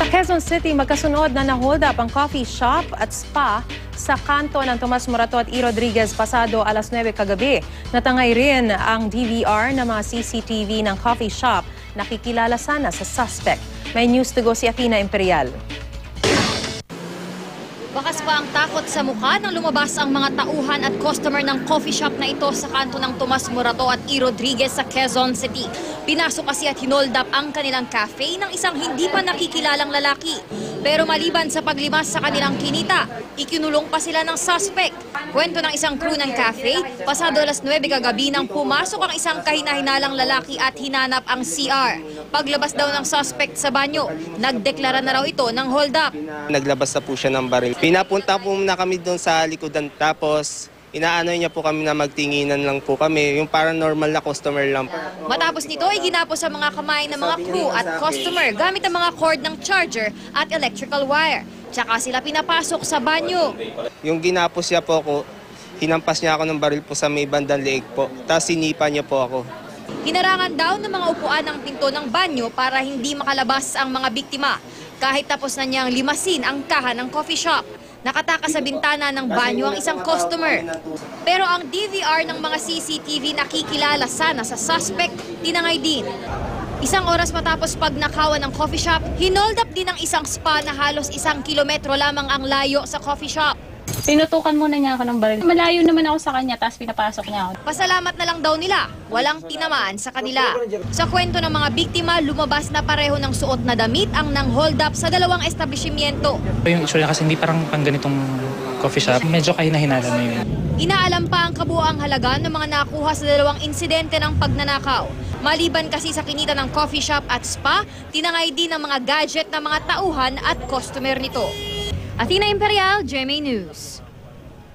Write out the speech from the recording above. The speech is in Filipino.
Sa Quezon City, magkasunod na na-hold up ang coffee shop at spa sa kanto ng Tomas Morato at E. Rodriguez pasado alas 9 kagabi. Natangay rin ang DVR ng mga CCTV ng coffee shop. Nakikilala sana sa suspect. May news to go si Athena Imperial. Bakas pa ang takot sa mukha nang lumabas ang mga tauhan at customer ng coffee shop na ito sa kanto ng Tomas Morato at E. Rodriguez sa Quezon City. Pinasok kasi at hinold up ang kanilang cafe ng isang hindi pa nakikilalang lalaki. Pero maliban sa paglimas sa kanilang kinita, ikinulong pa sila ng suspect. Kwento ng isang crew ng cafe, pasado alas 9 kagabi nang pumasok ang isang kahina-hinalang lalaki at hinanap ang CR. Paglabas daw ng suspect sa banyo, nagdeklara na raw ito ng hold up. Naglabas na po siya ng baril. Pinapunta po na kami doon sa likodan, tapos inaano niya po kami na magtinginan lang po kami, yung parang normal na customer lang. Matapos nito ay ginapos sa mga kamay ng mga crew at customer gamit ang mga cord ng charger at electrical wire. Tsaka sila pinapasok sa banyo. Yung ginapos niya po ako, hinampas niya ako ng baril po sa may bandang leeg po, tapos sinipa niya po ako. Hinarangan daw ng mga upuan ng pinto ng banyo para hindi makalabas ang mga biktima. Kahit tapos na niyang limasin ang kaha ng coffee shop. Nakatakas sa bintana ng banyo ang isang customer. Pero ang DVR ng mga CCTV nakikilala sana sa suspect, tinangay din. Isang oras matapos pagnakawan ng coffee shop, hinold up din ang isang spa na halos 1 kilometro lamang ang layo sa coffee shop. Tinutukan muna niya ako ng baril. Malayo naman ako sa kanya, tapos pinapasok niya ako. Pasalamat na lang daw nila, walang tinamaan sa kanila. Sa kwento ng mga biktima, lumabas na pareho ng suot na damit ang nang-hold up sa dalawang establishmento. Yung itsura kasi hindi parang pang ganitong coffee shop. Medyo kahina-hinala na yun. Inaalam pa ang kabuoang halaga ng mga nakuha sa dalawang insidente ng pagnanakaw. Maliban kasi sa kinita ng coffee shop at spa, tinangay din ang mga gadget ng mga tauhan at customer nito. Athena Imperial, GMA News.